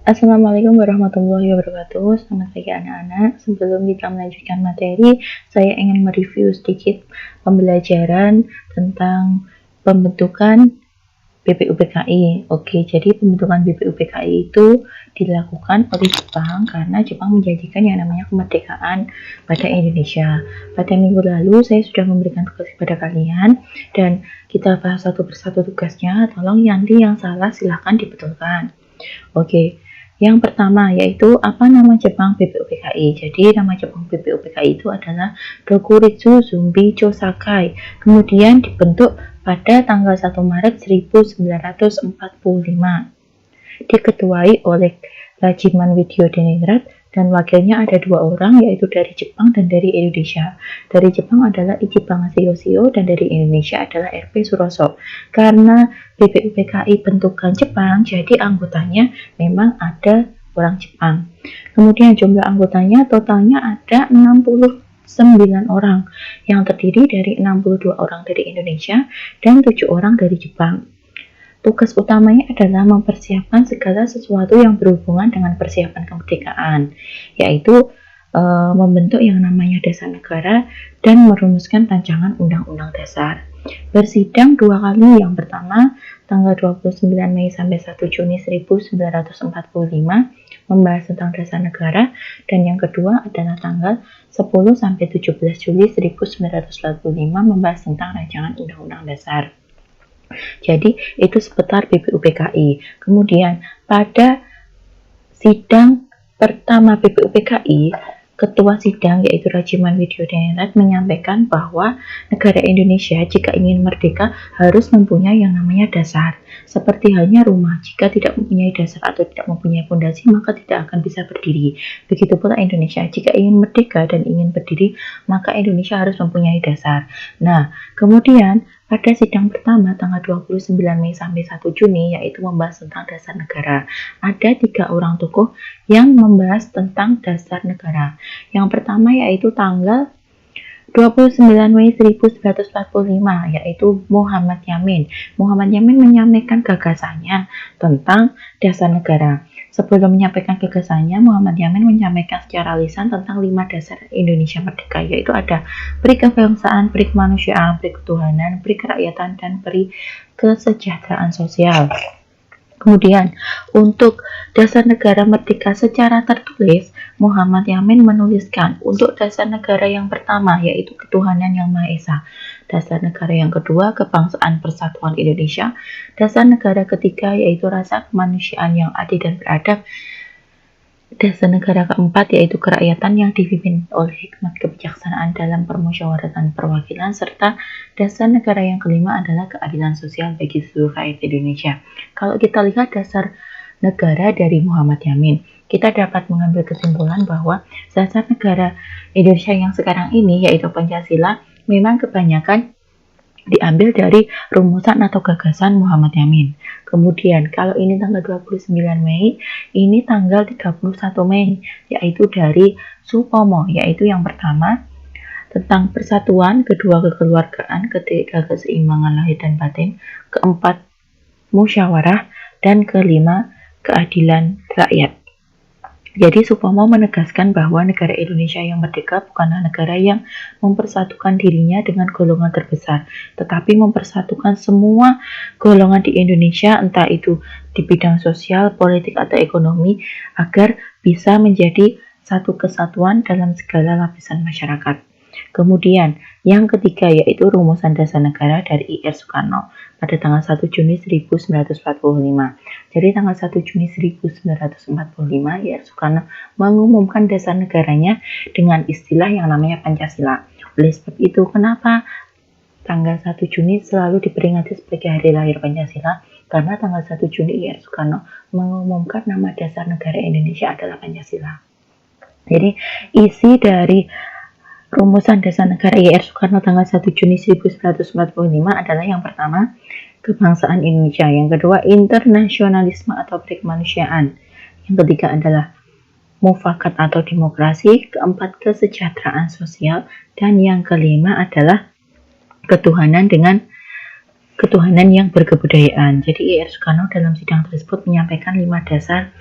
Assalamualaikum warahmatullahi wabarakatuh. Selamat pagi anak-anak. Sebelum kita melanjutkan materi, saya ingin mereview sedikit pembelajaran tentang pembentukan BPUPKI. Oke, jadi pembentukan BPUPKI itu dilakukan oleh Jepang karena Jepang menjanjikan yang namanya kemerdekaan pada Indonesia. Pada minggu lalu saya sudah memberikan tugas kepada kalian dan kita bahas satu persatu tugasnya. Tolong nanti yang salah silahkan dibetulkan. Oke, yang pertama yaitu apa nama Jepang BPUPKI. Jadi nama Jepang BPUPKI itu adalah Dokuritsu Zumbi Chosakai. Kemudian dibentuk pada tanggal 1 Maret 1945. Diketuai oleh Rajiman Widyodiningrat dan wakilnya ada 2 orang, yaitu dari Jepang dan dari Indonesia. Dari Jepang adalah Ichibang Shio dan dari Indonesia adalah RP Suroso. Karena BPUPKI bentukan Jepang, jadi anggotanya memang ada orang Jepang. Kemudian jumlah anggotanya totalnya ada 69 orang, yang terdiri dari 62 orang dari Indonesia dan 7 orang dari Jepang. Tugas utamanya adalah mempersiapkan segala sesuatu yang berhubungan dengan persiapan kemerdekaan, yaitu membentuk yang namanya dasar negara dan merumuskan rancangan undang-undang dasar. Bersidang 2 kali, yang pertama tanggal 29 Mei sampai 1 Juni 1945 membahas tentang dasar negara, dan yang kedua adalah tanggal 10 sampai 17 Juli 1945 membahas tentang rancangan undang-undang dasar. Jadi itu seputar BPUPKI. Kemudian pada sidang pertama BPUPKI, Ketua Sidang yaitu Rajiman Widyodiningrat menyampaikan bahwa negara Indonesia jika ingin merdeka harus mempunyai yang namanya dasar. Seperti halnya rumah, jika tidak mempunyai dasar atau tidak mempunyai fondasi maka tidak akan bisa berdiri. Begitu pula Indonesia, jika ingin merdeka dan ingin berdiri maka Indonesia harus mempunyai dasar. Nah, kemudian pada sidang pertama tanggal 29 Mei sampai 1 Juni yaitu membahas tentang dasar negara. Ada 3 orang tokoh yang membahas tentang dasar negara. Yang pertama yaitu tanggal 29 Mei 1945 yaitu Muhammad Yamin. Muhammad Yamin menyampaikan gagasannya tentang dasar negara. Sebelum menyampaikan gagasannya, Muhammad Yamin menyampaikan secara lisan tentang 5 dasar Indonesia merdeka, yaitu ada peri kebangsaan, peri kemanusiaan, peri ketuhanan, peri kerakyatan, dan peri kesejahteraan sosial. Kemudian, untuk dasar negara merdeka secara tertulis, Muhammad Yamin menuliskan untuk dasar negara yang pertama yaitu ketuhanan yang Maha Esa, dasar negara yang kedua kebangsaan persatuan Indonesia, dasar negara ketiga yaitu rasa kemanusiaan yang adil dan beradab, dasar negara keempat yaitu kerakyatan yang dipimpin oleh hikmat kebijaksanaan dalam permusyawaratan perwakilan, serta dasar negara yang kelima adalah keadilan sosial bagi seluruh rakyat Indonesia. Kalau kita lihat dasar negara dari Muhammad Yamin, kita dapat mengambil kesimpulan bahwa dasar negara Indonesia yang sekarang ini yaitu Pancasila memang kebanyakan diambil dari rumusan atau gagasan Muhammad Yamin. Kemudian kalau ini tanggal 29 Mei, ini tanggal 31 Mei, yaitu dari Supomo, yaitu yang pertama tentang persatuan, kedua kekeluargaan, ketiga keseimbangan lahir dan batin, keempat musyawarah, dan kelima keadilan rakyat. Jadi Supomo menegaskan bahwa negara Indonesia yang merdeka bukanlah negara yang mempersatukan dirinya dengan golongan terbesar, tetapi mempersatukan semua golongan di Indonesia, entah itu di bidang sosial, politik, atau ekonomi, agar bisa menjadi satu kesatuan dalam segala lapisan masyarakat. Kemudian yang ketiga yaitu rumusan dasar negara dari I.R. Soekarno pada tanggal 1 Juni 1945. Jadi tanggal 1 Juni 1945 I.R. Soekarno mengumumkan dasar negaranya dengan istilah yang namanya Pancasila. Oleh sebab itu, kenapa tanggal 1 Juni selalu diperingati sebagai hari lahir Pancasila? Karena tanggal 1 Juni I.R. Soekarno mengumumkan nama dasar negara Indonesia adalah Pancasila. Jadi isi dari rumusan dasar negara I.R. Soekarno tanggal 1 Juni 1945 adalah yang pertama, kebangsaan Indonesia, yang kedua, internasionalisme atau kemanusiaan, yang ketiga adalah mufakat atau demokrasi, keempat, kesejahteraan sosial, dan yang kelima adalah ketuhanan yang berkebudayaan. Jadi I.R. Soekarno dalam sidang tersebut menyampaikan 5 dasar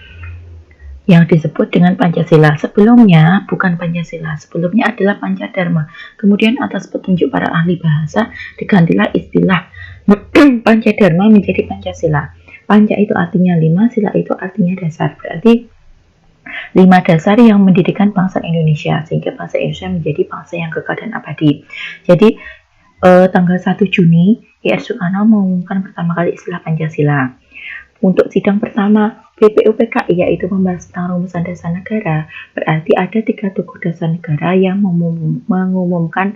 yang disebut dengan Pancasila. Sebelumnya bukan Pancasila, sebelumnya adalah Pancadharma. Kemudian atas petunjuk para ahli bahasa digantilah istilah Pancadharma menjadi Pancasila. Panca itu artinya 5, sila itu artinya dasar. Berarti 5 dasar yang mendirikan bangsa Indonesia, sehingga bangsa Indonesia menjadi bangsa yang kekal dan abadi. Jadi tanggal 1 Juni I.R. Soekarno mengumumkan pertama kali istilah Pancasila. Untuk sidang pertama BPUPKI, yaitu membahas tentang rumusan dasar negara, berarti ada 3 tokoh dasar negara yang mengumumkan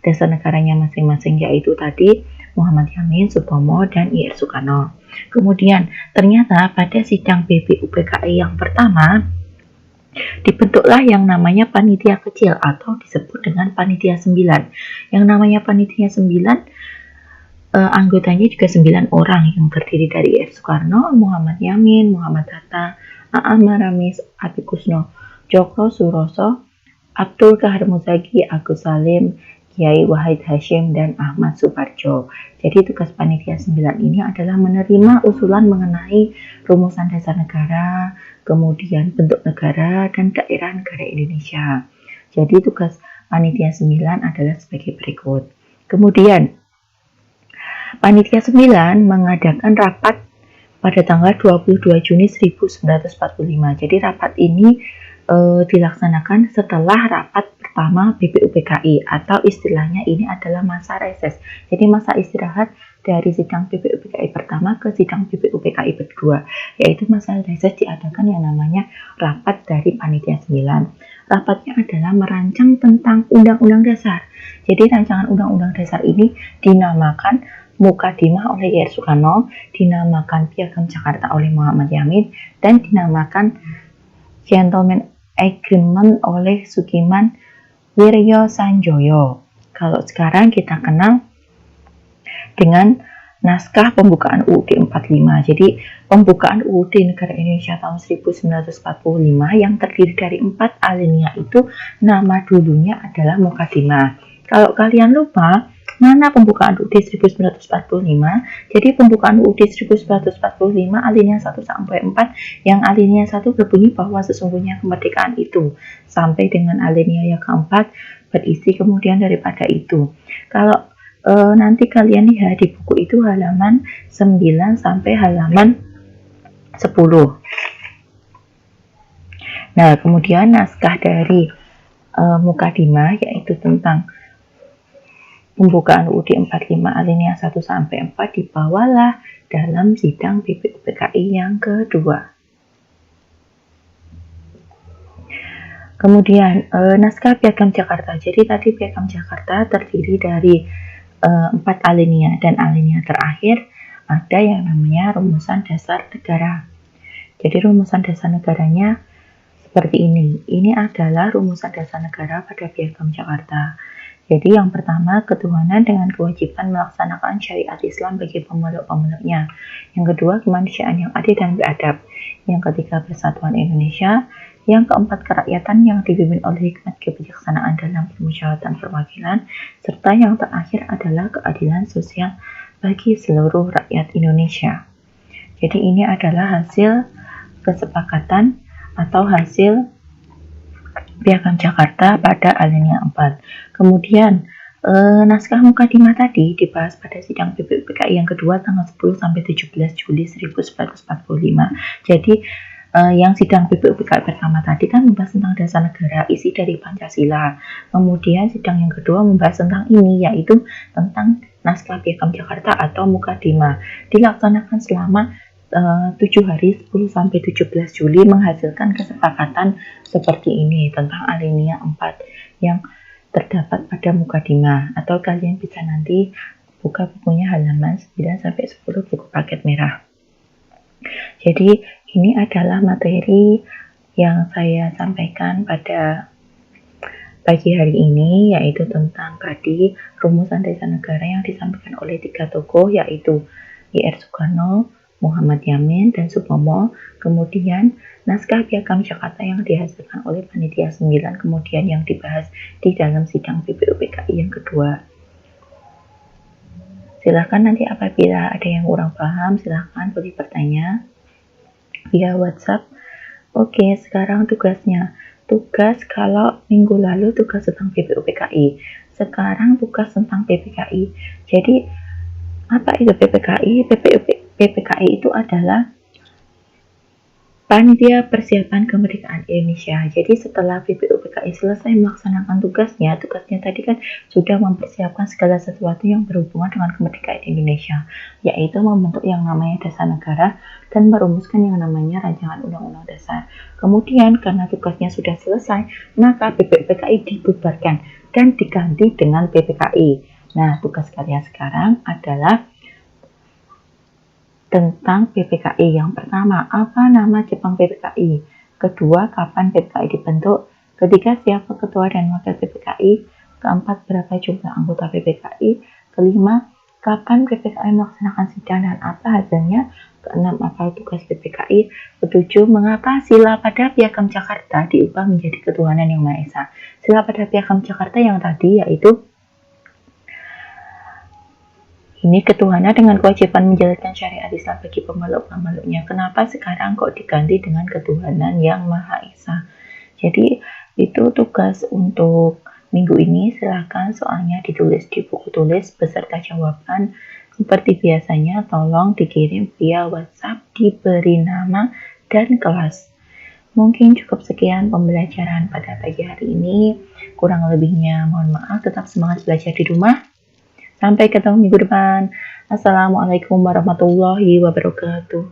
dasar negaranya masing-masing, yaitu tadi Muhammad Yamin, Supomo, dan I.R. Soekarno. Kemudian ternyata pada sidang BPUPKI yang pertama dibentuklah yang namanya panitia kecil atau disebut dengan panitia 9. Yang namanya panitia 9 anggotanya juga 9 orang yang terdiri dari I.R. Soekarno, Muhammad Yamin, Muhammad Hatta, A.A. Maramis, Ati Kusno, Djoko Suroso, Abdul Kahar Muzaki, Agus Salim, Kiai Wahid Hashim, dan Ahmad Suparjo. Jadi tugas panitia 9 ini adalah menerima usulan mengenai rumusan dasar negara, kemudian bentuk negara, dan daerah negara Indonesia. Jadi tugas panitia 9 adalah sebagai berikut. Kemudian Panitia 9 mengadakan rapat pada tanggal 22 Juni 1945. Jadi rapat ini dilaksanakan setelah rapat pertama BPUPKI, atau istilahnya ini adalah masa reses. Jadi masa istirahat dari sidang BPUPKI pertama ke sidang BPUPKI kedua, yaitu masa reses diadakan yang namanya rapat dari Panitia 9. Rapatnya adalah merancang tentang Undang-Undang Dasar. Jadi rancangan Undang-Undang Dasar ini dinamakan Mukadimah oleh I.R. Soekarno, dinamakan Piagam Jakarta oleh Muhammad Yamin, dan dinamakan Gentleman Agreement oleh Sukiman Wiryo Sanjoyo. Kalau sekarang kita kenal dengan naskah pembukaan UUD 45. Jadi pembukaan UUD Negara Indonesia tahun 1945 yang terdiri dari 4 alinea itu nama dulunya adalah Mukadimah. Kalau kalian lupa mana pembukaan UUD 1945, jadi pembukaan UUD 1945 alinea 1 sampai 4, yang alinea 1 berbunyi bahwa sesungguhnya kemerdekaan itu, sampai dengan alinea yang keempat berisi kemudian daripada itu. Kalau nanti kalian lihat di buku itu halaman 9 sampai halaman 10. Nah, kemudian naskah dari Mukadimah, yaitu tentang pembukaan UUD 45 alinea 1 sampai 4 dibawalah dalam sidang BPUPKI yang kedua. Kemudian naskah Piagam Jakarta. Jadi tadi Piagam Jakarta terdiri dari 4 alinea, dan alinea terakhir ada yang namanya rumusan dasar negara. Jadi rumusan dasar negaranya seperti ini. Ini adalah rumusan dasar negara pada Piagam Jakarta. Jadi yang pertama, ketuhanan dengan kewajiban melaksanakan syariat Islam bagi pemeluk-pemeluknya. Yang kedua, kemanusiaan yang adil dan beradab. Yang ketiga, persatuan Indonesia. Yang keempat, kerakyatan yang dipimpin oleh hikmat kebijaksanaan dalam permusyawaratan perwakilan. Serta yang terakhir adalah keadilan sosial bagi seluruh rakyat Indonesia. Jadi ini adalah hasil kesepakatan atau hasil Piagam Jakarta pada alinea 4. Kemudian naskah Mukadimah tadi dibahas pada sidang BPUPKI yang kedua tanggal 10 sampai 17 Juli 1945. Jadi yang sidang BPUPKI pertama tadi kan membahas tentang dasar negara, isi dari Pancasila. Kemudian sidang yang kedua membahas tentang ini, yaitu tentang naskah Piagam Jakarta atau Mukadimah. Dilaksanakan selama 7 hari 10 sampai 17 Juli menghasilkan kesepakatan seperti ini tentang alinea 4 yang terdapat pada Mukadimah, atau kalian bisa nanti buka bukunya halaman 9 sampai 10 buku paket merah. Jadi ini adalah materi yang saya sampaikan pada pagi hari ini, yaitu tentang tadi rumusan dasar negara yang disampaikan oleh 3 tokoh, yaitu I.R. Soekarno, Muhammad Yamin, dan Supomo. Kemudian naskah Piagam Jakarta yang dihasilkan oleh Panitia 9, kemudian yang dibahas di dalam sidang BPUPKI yang kedua. Silahkan nanti apabila ada yang kurang paham, silahkan boleh bertanya via WhatsApp Oke, sekarang tugasnya. Tugas kalau minggu lalu tugas tentang PPUPKI. Sekarang tugas tentang PPKI. Jadi, apa itu PPKI? PPKI itu adalah Panitia Persiapan Kemerdekaan Indonesia. Jadi setelah PPUPKI selesai melaksanakan tugasnya tadi kan sudah mempersiapkan segala sesuatu yang berhubungan dengan kemerdekaan Indonesia, yaitu membentuk yang namanya Dasar Negara dan merumuskan yang namanya Rancangan Undang-Undang Dasar. Kemudian karena tugasnya sudah selesai, maka PPUPKI dibubarkan dan diganti dengan PPKI. Nah, tugas kalian sekarang adalah tentang PPKI. Yang pertama, apa nama Jepang PPKI? Kedua, kapan PPKI dibentuk? Ketiga, siapa ketua dan wakil PPKI? Keempat, berapa jumlah anggota PPKI? Kelima, kapan PPKI melaksanakan sidang dan apa hasilnya? Keenam, apa tugas PPKI? Ketujuh, mengapa sila pada Piagam Jakarta diubah menjadi ketuhanan yang Maha Esa? Sila pada Piagam Jakarta yang tadi yaitu ini ketuhanan dengan kewajiban menjalankan syariat Islam bagi pemeluk-pemeluknya. Kenapa sekarang kok diganti dengan ketuhanan yang Maha Esa? Jadi itu tugas untuk minggu ini. Silakan soalnya ditulis di buku tulis beserta jawaban. Seperti biasanya tolong dikirim via WhatsApp, diberi nama dan kelas. Mungkin cukup sekian pembelajaran pada pagi hari ini. Kurang lebihnya mohon maaf, tetap semangat belajar di rumah. Sampai ketemu minggu depan. Assalamualaikum warahmatullahi wabarakatuh.